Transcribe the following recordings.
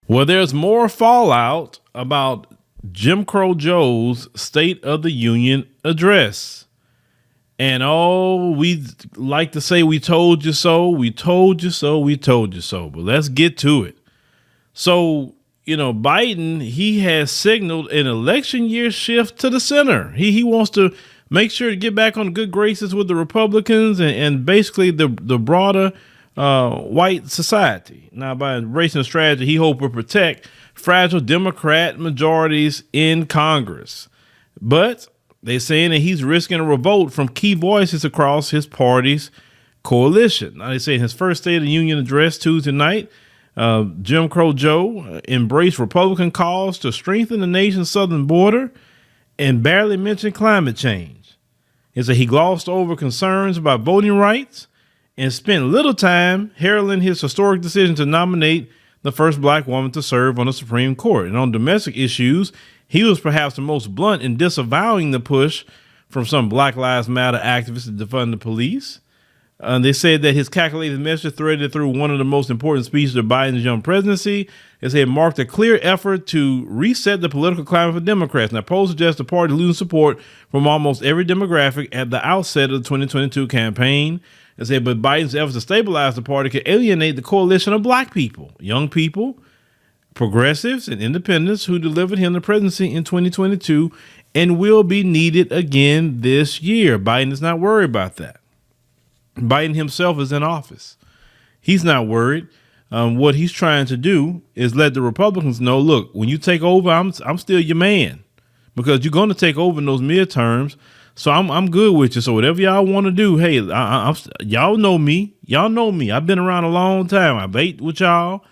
Well, there's more fallout about Jim Crow Joe's State of the Union address. And we like to say, we told you so, we told you so, we told you so. But let's get to it. So, Biden, he has signaled an election year shift to the center. He wants to make sure to get back on good graces with the Republicans and basically the broader white society. Now, by embracing a strategy, he hopes to protect fragile Democrat majorities in Congress. But they're saying that he's risking a revolt from key voices across his party's coalition. Now, they say in his first State of the Union address Tuesday night, Jim Crow Joe embraced Republican calls to strengthen the nation's southern border and barely mentioned climate change. He said he glossed over concerns about voting rights and spent little time heralding his historic decision to nominate the first black woman to serve on the Supreme Court. And on domestic issues, he was perhaps the most blunt in disavowing the push from some Black Lives Matter activists to defund the police. They said that his calculated message threaded through one of the most important speeches of Biden's young presidency. They say it marked a clear effort to reset the political climate for Democrats. Now, polls suggest the party losing support from almost every demographic at the outset of the 2022 campaign. They say, but Biden's efforts to stabilize the party could alienate the coalition of black people, young people, progressives, and independents who delivered him the presidency in 2022 and will be needed again this year. Biden is not worried about that. Biden himself is in office. He's not worried. What he's trying to do is let the Republicans know, look, when you take over, I'm still your man, because you're going to take over in those midterms. So I'm good with you. So whatever y'all want to do, hey, y'all know me. Y'all know me. I've been around a long time. I've ate with y'all.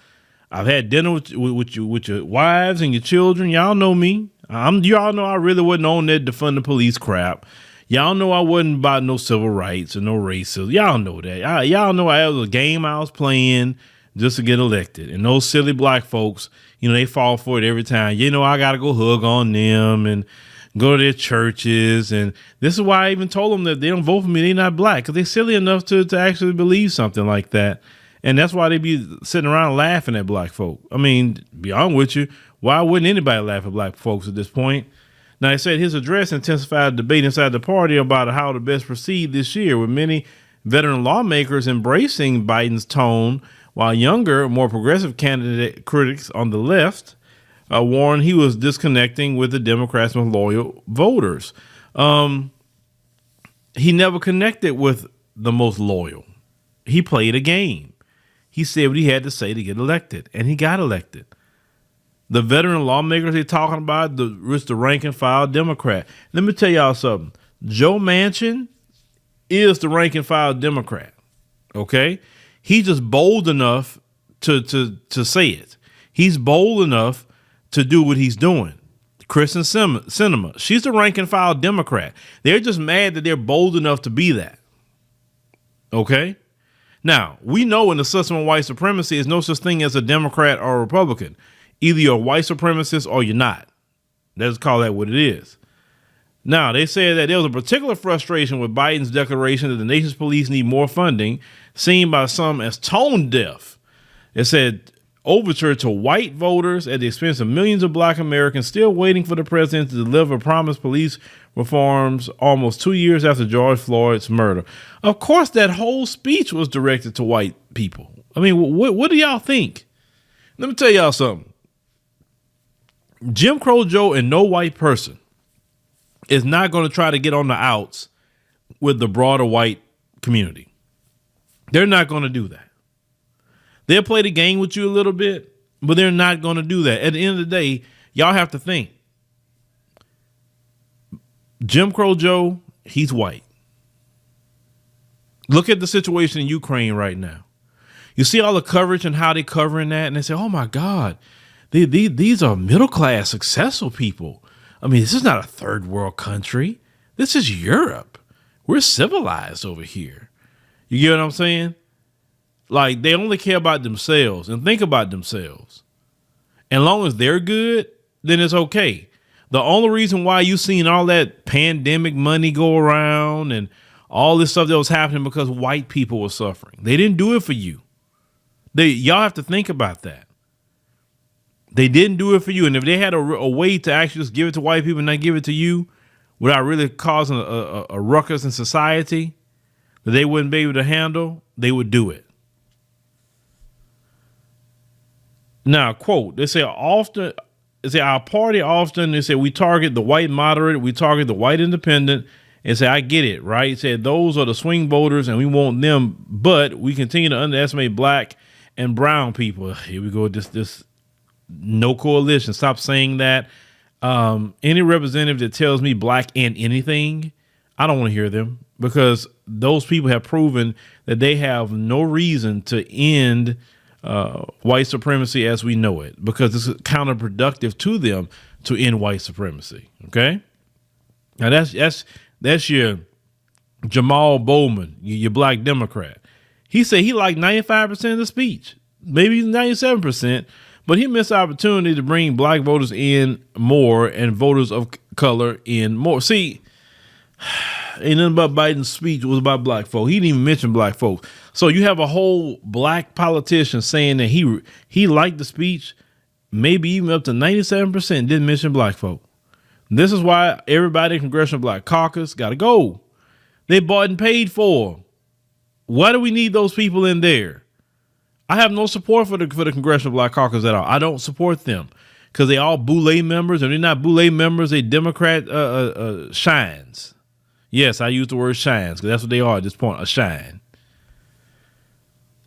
I've had dinner with your wives and your children. Y'all know me. Y'all know I really wasn't on that defund the police crap. Y'all know I wasn't about no civil rights or no racism. Y'all know that. Y'all know I was a game I was playing just to get elected. And those silly black folks, they fall for it every time. I got to go hug on them and go to their churches. And this is why I even told them that they don't vote for me. They're not black, because they're silly enough to actually believe something like that. And that's why they be sitting around laughing at black folk. I mean, to be honest with you, why wouldn't anybody laugh at black folks at this point? Now, he said his address intensified debate inside the party about how to best proceed this year, with many veteran lawmakers embracing Biden's tone, while younger, more progressive candidate critics on the left warned he was disconnecting with the Democrats' most loyal voters. He never connected with the most loyal. He played a game. He said what he had to say to get elected, and he got elected. The veteran lawmakers they're talking about, the rank and file Democrat. Let me tell y'all something. Joe Manchin is the rank and file Democrat. Okay? He's just bold enough to say it. He's bold enough to do what he's doing. Kristen Sinema, she's the rank and file Democrat. They're just mad that they're bold enough to be that. Okay? Now, we know in the system of white supremacy, there's no such thing as a Democrat or a Republican. Either you're a white supremacist or you're not. Let's call that what it is. Now, they said that there was a particular frustration with Biden's declaration that the nation's police need more funding, seen by some as tone deaf. It said overture to white voters at the expense of millions of black Americans still waiting for the president to deliver promised police reforms almost 2 years after George Floyd's murder. Of course, that whole speech was directed to white people. I mean, what do y'all think? Let me tell y'all something. Jim Crow Joe and no white person is not going to try to get on the outs with the broader white community. They're not going to do that. They'll play the game with you a little bit, but they're not going to do that. At the end of the day, y'all have to think. Jim Crow Joe, he's white. Look at the situation in Ukraine right now. You see all the coverage and how they're covering that, and they say, oh my God, these are middle-class, successful people. I mean, this is not a third world country. This is Europe. We're civilized over here. You get what I'm saying? Like, they only care about themselves and think about themselves. And long as they're good, then it's okay. The only reason why you seen all that pandemic money go around and all this stuff that was happening because white people were suffering. They didn't do it for you. Y'all have to think about that. They didn't do it for you. And if they had a way to actually just give it to white people and not give it to you without really causing a ruckus in society that they wouldn't be able to handle, they would do it. Now, quote, they say our party often, they say we target the white moderate, we target the white independent, and say, I get it, right? He said those are the swing voters and we want them, but we continue to underestimate black and brown people. Here we go, this no coalition. Stop saying that. Any representative that tells me black and anything, I don't want to hear them, because those people have proven that they have no reason to end white supremacy as we know it, because it's counterproductive to them to end white supremacy. Okay. Now that's your Jamal Bowman, your black Democrat. He said he liked 95% of the speech, maybe 97%, but he missed the opportunity to bring black voters in more and voters of color in more. See, ain't nothing about Biden's speech was about black folk. He didn't even mention black folks. So you have a whole black politician saying that he liked the speech, maybe even up to 97% didn't mention black folk. This is why everybody in Congressional Black Caucus got to go. They bought and paid for. Why do we need those people in there? I have no support for the Congressional Black Caucus at all. I don't support them because they all Boule members, and they're not Boule members. They Democrat shines. Yes, I use the word shines because that's what they are at this point, a shine.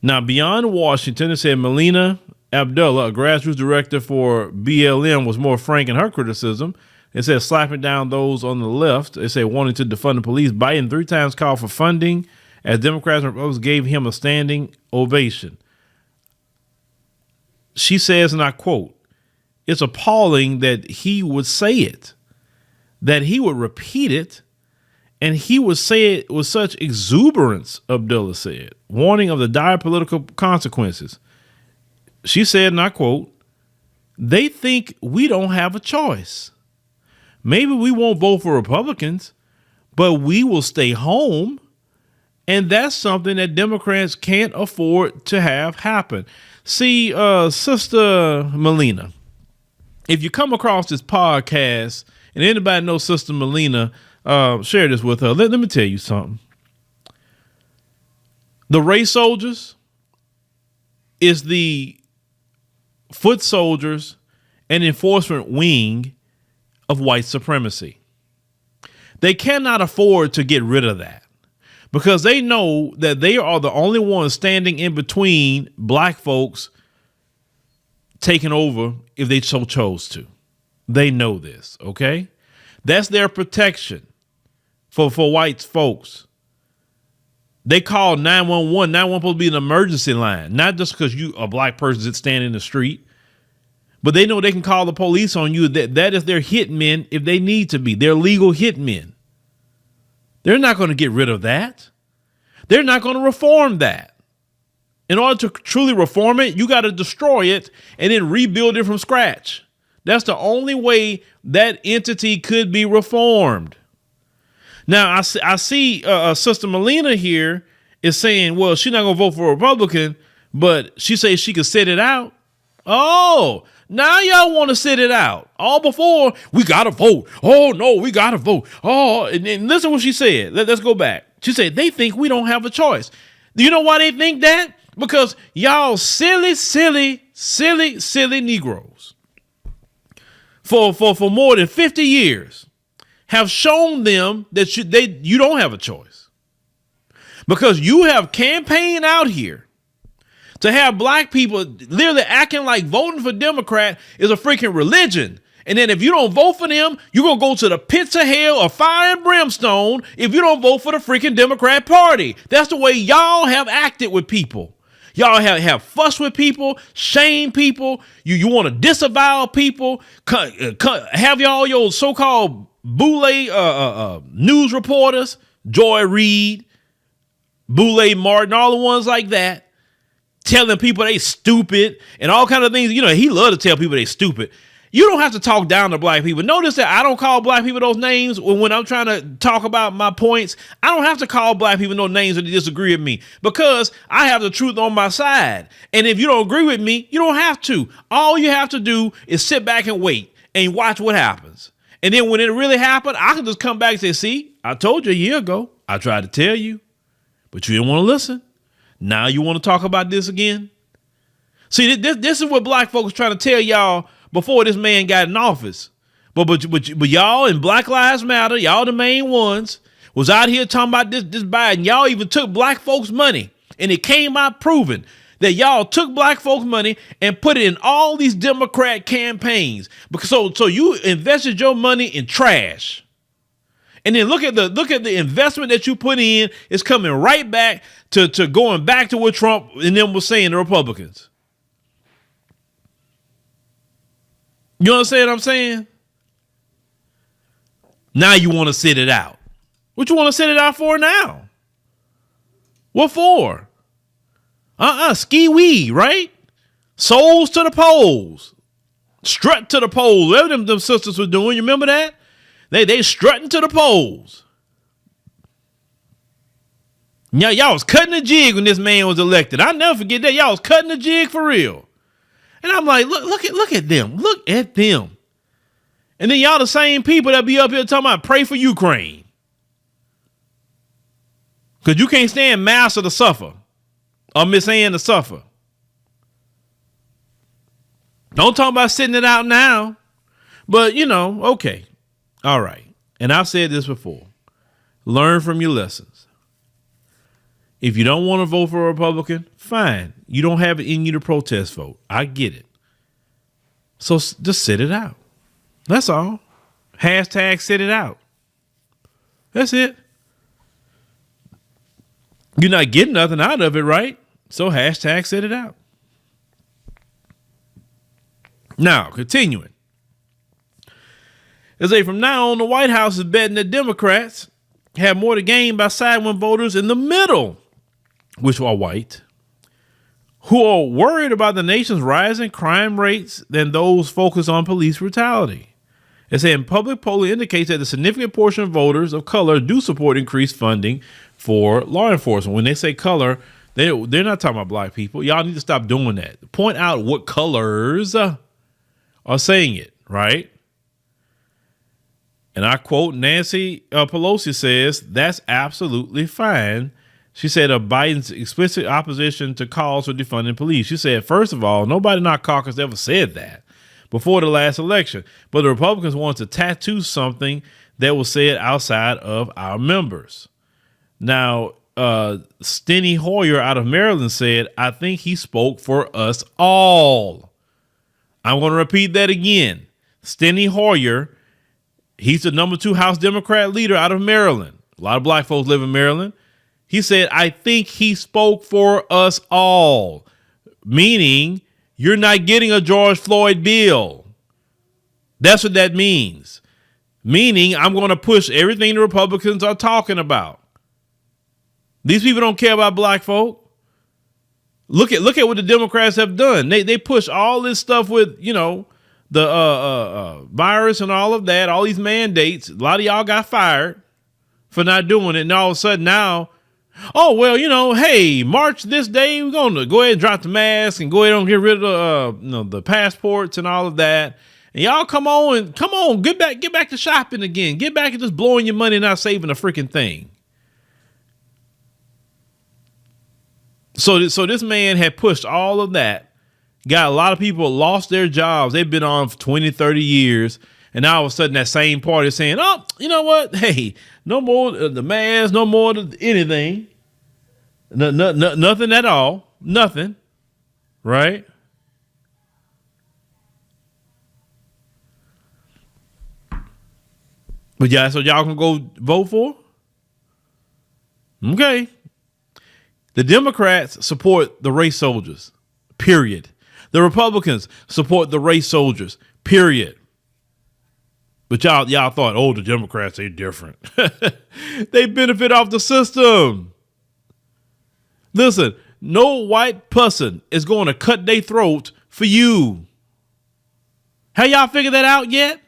Now, beyond Washington, it said Melina Abdullah, a grassroots director for BLM, was more frank in her criticism. It said slapping down those on the left. It said wanting to defund the police. Biden 3 times called for funding as Democrats and Republicans gave him a standing ovation. She says, and I quote, "It's appalling that he would say it, that he would repeat it, and he would say it with such exuberance," Abdullah said, warning of the dire political consequences. She said, and I quote, "They think we don't have a choice. Maybe we won't vote for Republicans, but we will stay home. And that's something that Democrats can't afford to have happen." See, Sister Melina, if you come across this podcast and anybody knows Sister Melina, share this with her. Let me tell you something. The race soldiers is the foot soldiers and enforcement wing of white supremacy. They cannot afford to get rid of that because they know that they are the only ones standing in between black folks taking over if they so chose to. They know this, okay? That's their protection for white folks. They call 911. 911 supposed to be an emergency line, not just because you a black person that's standing in the street. But they know they can call the police on you. That is their hitmen if they need to be. They're legal hitmen. They're not going to get rid of that. They're not going to reform that. In order to truly reform it, you got to destroy it and then rebuild it from scratch. That's the only way that entity could be reformed. Now, I see Sister Melina here is saying, well, she's not going to vote for a Republican, but she says she could sit it out. Oh, now y'all want to sit it out. All before, we got to vote. Oh, no, we got to vote. Oh, and listen what she said. Let's go back. She said, they think we don't have a choice. Do you know why they think that? Because y'all silly Negroes for more than 50 years have shown them that you don't have a choice. Because you have campaigned out here to have black people literally acting like voting for Democrat is a freaking religion. And then if you don't vote for them, you're going to go to the pits of hell of fire and brimstone if you don't vote for the freaking Democrat Party. That's the way y'all have acted with people. Y'all have fussed with people, shame people. You want to disavow people, have y'all your so-called Boule news reporters, Joy Reid, Boule Martin, all the ones like that, telling people they stupid and all kind of things. You know, he loved to tell people they stupid. You don't have to talk down to black people. Notice that I don't call black people those names when I'm trying to talk about my points. I don't have to call black people those names when they disagree with me because I have the truth on my side. And if you don't agree with me, you don't have to. All you have to do is sit back and wait and watch what happens. And then when it really happened, I can just come back and say, see, I told you a year ago. I tried to tell you, but you didn't want to listen. Now you want to talk about this again? See, this is what black folks trying to tell y'all before this man got in office. But y'all in Black Lives Matter, y'all the main ones, was out here talking about this Biden. Y'all even took black folks' money, and it came out proven that y'all took black folks' money and put it in all these Democrat campaigns. Because so you invested your money in trash. And then look at the investment that you put in. It's coming right back to going back to what Trump and them was saying, the Republicans. You understand what I'm saying? Now you want to sit it out. What you want to sit it out for now? What for? Ski-wee, right? Souls to the polls. Strut to the polls. Whatever them sisters were doing. You remember that? They strutting to the polls. Y'all was cutting the jig when this man was elected. I'll never forget that. Y'all was cutting the jig for real. And I'm like, look at them. Look at them. And then y'all the same people that be up here talking about pray for Ukraine. Because you can't stand Master to suffer or Miss Ann to suffer. Don't talk about sitting it out now. But, okay. All right. And I've said this before. Learn from your lessons. If you don't want to vote for a Republican, fine. You don't have it in you to protest vote. I get it. So just sit it out. That's all. Hashtag sit it out. That's it. You're not getting nothing out of it, right? So hashtag sit it out. Now, continuing. They say from now on, the White House is betting that Democrats have more to gain by siding with voters in the middle, which are white, who are worried about the nation's rising crime rates than those focused on police brutality. It's saying public polling indicates that a significant portion of voters of color do support increased funding for law enforcement. When they say color, they're not talking about black people. Y'all need to stop doing that. Point out what colors are saying it, right? And I quote Nancy Pelosi says, that's absolutely fine. She said of Biden's explicit opposition to calls for defunding police. She said, first of all, nobody in our caucus ever said that before the last election. But the Republicans want to tattoo something that was said outside of our members. Now, Steny Hoyer out of Maryland said, I think he spoke for us all. I'm going to repeat that again. Steny Hoyer, he's the number 2 House Democrat leader out of Maryland. A lot of black folks live in Maryland. He said, I think he spoke for us all, meaning you're not getting a George Floyd bill. That's what that means. Meaning I'm going to push everything the Republicans are talking about. These people don't care about black folk. Look at what the Democrats have done. They push all this stuff with, the virus and all of that, all these mandates. A lot of y'all got fired for not doing it. And all of a sudden now, oh, well, hey, March this day, we're going to go ahead and drop the mask and go ahead and get rid of the passports and all of that. And y'all come on, get back to shopping again. Get back to just blowing your money and not saving a freaking thing. So this man had pushed all of that, got a lot of people lost their jobs. They've been on for 20, 30 years. And now all of a sudden that same party is saying, oh, you know what? Hey, no more the mask, no more anything. Nothing at all. Nothing. Right? But yeah, so y'all can go vote for? Okay. The Democrats support the race soldiers, period. The Republicans support the race soldiers, period. But y'all thought, oh, the Democrats, they're different. They benefit off the system. Listen, no white person is going to cut their throat for you. Have y'all figured that out yet?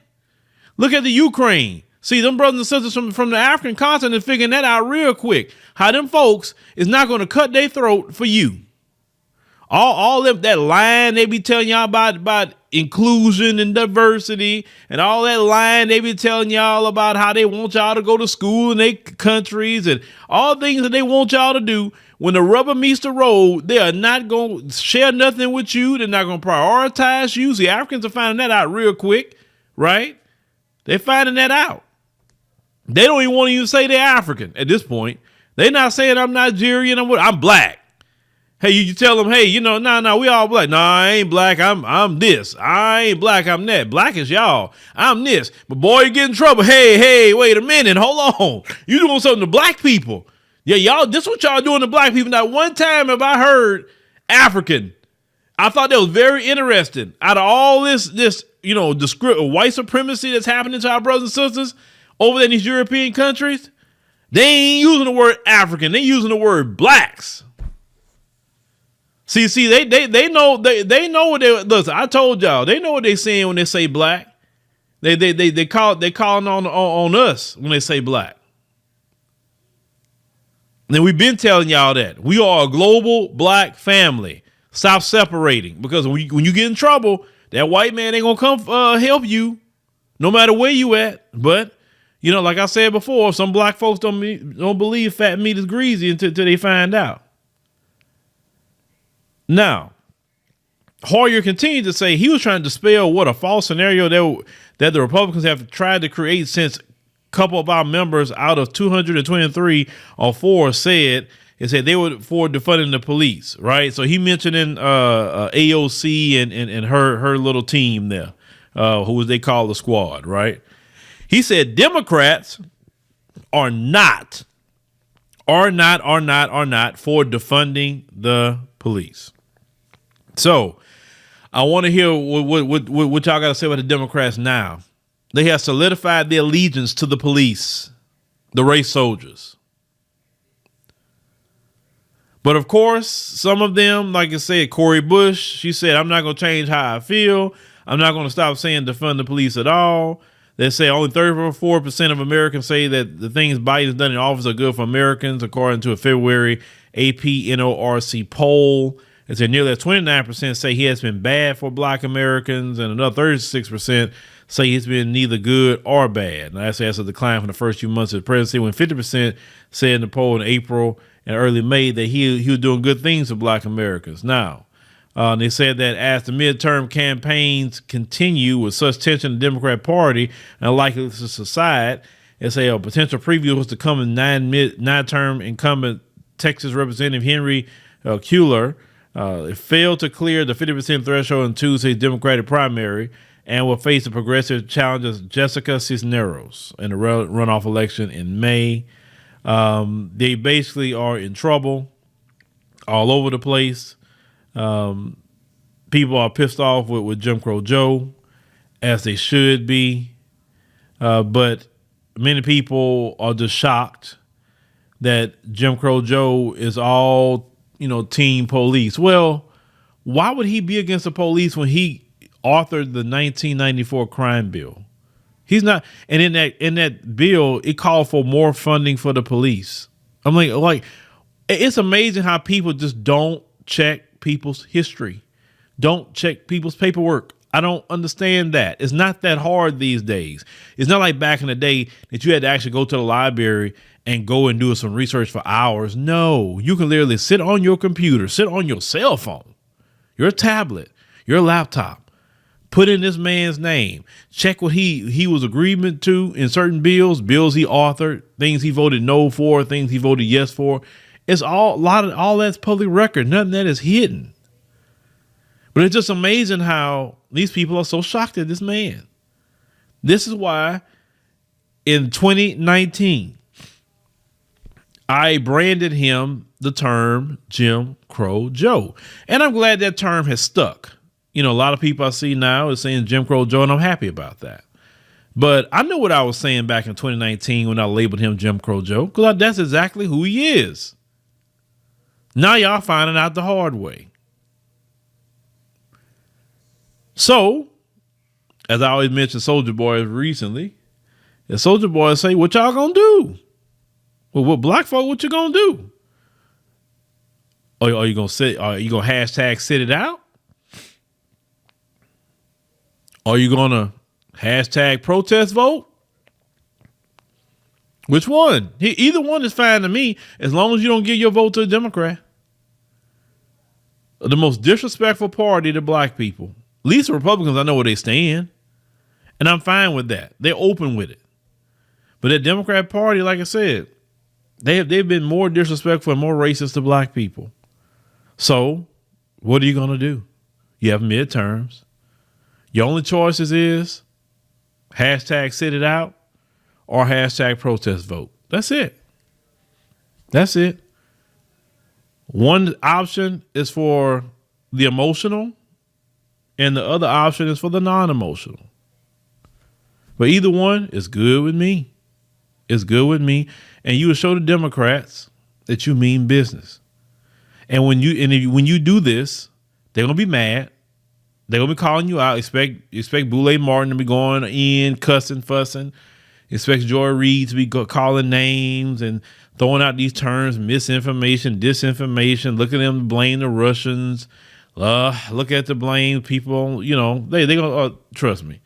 Look at the Ukraine. See, them brothers and sisters from the African continent figuring that out real quick. How them folks is not going to cut their throat for you. All that line they be telling y'all about inclusion and diversity and all that line they be telling y'all about how they want y'all to go to school in their countries and all things that they want y'all to do. When the rubber meets the road, they are not going to share nothing with you. They're not going to prioritize you. See, Africans are finding that out real quick, right? They're finding that out. They don't even want to even say they're African at this point. They're not saying I'm Nigerian. I'm black. Hey, you tell them, hey, no, we all black. No, I ain't black. I'm this. I ain't black. I'm that. Black is y'all. I'm this. But boy, you get in trouble. Hey, wait a minute. Hold on. You doing something to black people. Yeah, y'all, this what y'all doing to black people. Not one time have I heard African. I thought that was very interesting. Out of all this, white supremacy that's happening to our brothers and sisters over there in these European countries, they ain't using the word African. They using the word blacks. See, they know what they listen. I told y'all they know what they saying when they say black. They calling on us when they say black. And we've been telling y'all that we are a global black family. Stop separating, because when you get in trouble, that white man ain't gonna come help you, no matter where you at. But like I said before, some black folks don't believe fat meat is greasy until they find out. Now, Hoyer continued to say he was trying to dispel what a false scenario that the Republicans have tried to create since a couple of our members out of 223 or 4 said they were for defunding the police, right? So he mentioned in AOC and her little team there, who they call the squad, right? He said Democrats are not for defunding the police. So I want to hear what y'all got to say about the Democrats now. They have solidified their allegiance to the police, the race soldiers. But of course, some of them, like I said, Cori Bush, she said, I'm not going to change how I feel. I'm not going to stop saying defund the police at all. They say only 34% of Americans say that the things Biden's done in office are good for Americans, according to a February AP NORC poll. They say nearly 29% say he has been bad for black Americans, and another 36% say he's been neither good or bad. Now, that's a decline from the first few months of the presidency, when 50% said in the poll in April and early May that he was doing good things for black Americans. Now, they said that as the midterm campaigns continue with such tension in the Democrat Party and likely to subside, they say a potential preview was to come in nine-term incumbent Texas Representative Henry Cuellar. It failed to clear the 50% threshold in Tuesday's Democratic primary and will face the progressive challenger Jessica Cisneros in the runoff election in May. They basically are in trouble all over the place. People are pissed off with Jim Crow Joe, as they should be. But many people are just shocked that Jim Crow Joe is all, team police. Well, why would he be against the police when he authored the 1994 crime bill? He's not. And in that bill, it called for more funding for the police. I'm like, it's amazing how people just don't check people's history, don't check people's paperwork. I don't understand that. It's not that hard these days. It's not like back in the day that you had to actually go to the library and go and do some research for hours. No, you can literally sit on your computer, sit on your cell phone, your tablet, your laptop, put in this man's name, check what he was agreement to in certain bills he authored, things he voted no for, things he voted yes for. It's all that's public record. Nothing that is hidden. But it's just amazing how these people are so shocked at this man. This is why in 2019, I branded him the term Jim Crow Joe. And I'm glad that term has stuck. A lot of people I see now is saying Jim Crow Joe, and I'm happy about that. But I knew what I was saying back in 2019 when I labeled him Jim Crow Joe, because that's exactly who he is. Now y'all finding out the hard way. So, as I always mention Soldier Boy recently, the Soldier Boy say, what y'all gonna do? Well, what black folk, what you gonna do? Are you gonna hashtag sit it out? Are you gonna hashtag protest vote? Which one? Either one is fine to me, as long as you don't give your vote to a Democrat. The most disrespectful party to black people. At least the Republicans, I know where they stand. And I'm fine with that. They're open with it. But that Democrat Party, like I said, they've been more disrespectful and more racist to black people. So what are you going to do? You have midterms. Your only choices is hashtag sit it out or hashtag protest vote. That's it. That's it. One option is for the emotional and the other option is for the non-emotional. But either one is good with me. It's good with me. And you will show the Democrats that you mean business. And when you do this, they're going to be mad. They're going to be calling you out. Expect Boulay Martin to be going in, cussing, fussing. Expect Joy Reid to be calling names and throwing out these terms, misinformation, disinformation. Look at them to blame the Russians. Look at the blame people. They're going to, trust me,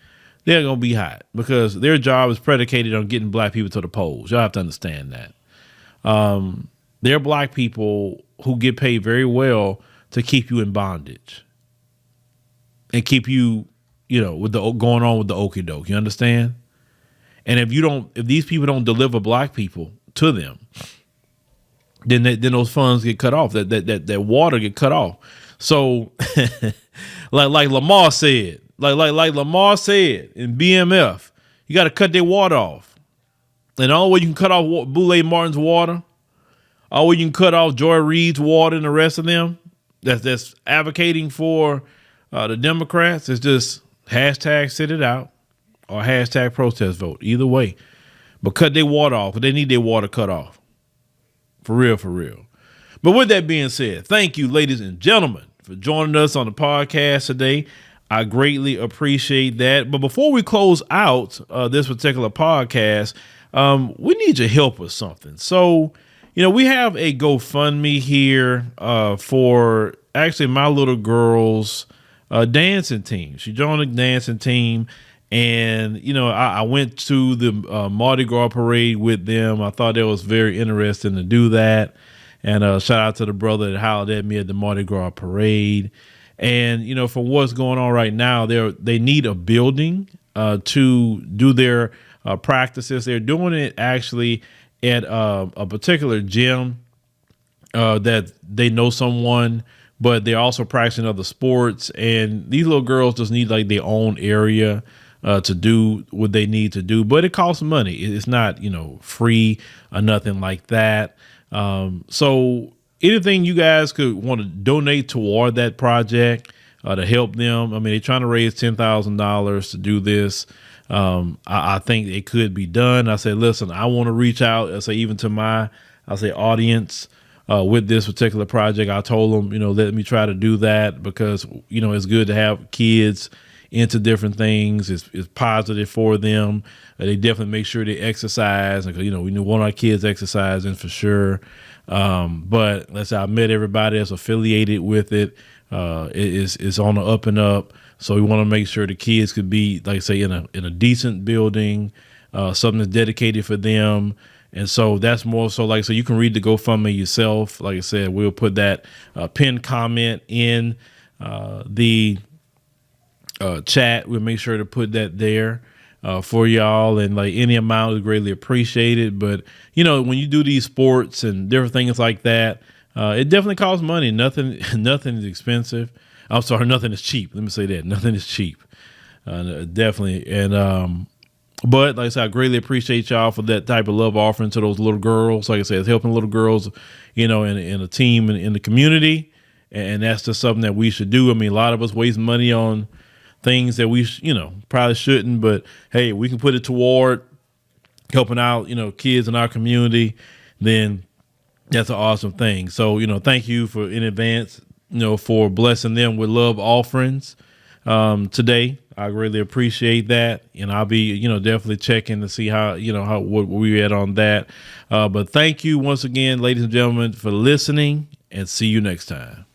they're going to be hot because their job is predicated on getting black people to the polls. Y'all have to understand that. They're black people who get paid very well to keep you in bondage and keep you, with the going on with the okie doke. You understand? And if these people don't deliver black people to them, then those funds get cut off. That water get cut off. So, like Lamar said, like Lamar said in BMF, you got to cut their water off. And the only way you can cut off Boulay Martin's water, all way you can cut off Joy Reid's water and the rest of them that's advocating for the Democrats is just hashtag sit it out or hashtag protest vote. Either way. But cut their water off. They need their water cut off. For real, for real. But with that being said, thank you, ladies and gentlemen, for joining us on the podcast today. I greatly appreciate that. But before we close out this particular podcast, we need your help with something. So, we have a GoFundMe here for actually my little girl's dancing team. She joined the dancing team. And, I went to the Mardi Gras parade with them. I thought it was very interesting to do that. And shout out to the brother that hollered at me at the Mardi Gras parade. And, for what's going on right now, they need a building to do their practices. They're doing it actually at a particular gym that they know someone, but they're also practicing other sports. And these little girls just need like their own area to do what they need to do, but it costs money. It's not, free or nothing like that. So anything you guys could want to donate toward that project to help them. I mean, they're trying to raise $10,000 to do this. I think it could be done. I said, listen, I want to reach out. I say, even to my, audience with this particular project. I told them, let me try to do that because, it's good to have kids into different things. It's positive for them. They definitely make sure they exercise. Because, we want our kids exercising for sure. But let's say I met everybody that's affiliated with it. It's on the up and up. So we want to make sure the kids could be, like I say, in a decent building, something that's dedicated for them. And so that's more so so you can read the GoFundMe yourself. Like I said, we'll put that pinned comment in the chat. We'll make sure to put that there for y'all, and like any amount is greatly appreciated. But when you do these sports and different things like that, it definitely costs money. Nothing is expensive. I'm sorry, nothing is cheap. Let me say that nothing is cheap. Definitely. And but like I said, I greatly appreciate y'all for that type of love offering to those little girls. Like I said, it's helping little girls, in a team in the community, and that's just something that we should do. I mean, a lot of us waste money on things that we, probably shouldn't, but hey, we can put it toward helping out, kids in our community, then that's an awesome thing. So, thank you for in advance, for blessing them with love offerings today. I really appreciate that, and I'll be, definitely checking to see how, what we at on that. But thank you once again, ladies and gentlemen, for listening, and see you next time.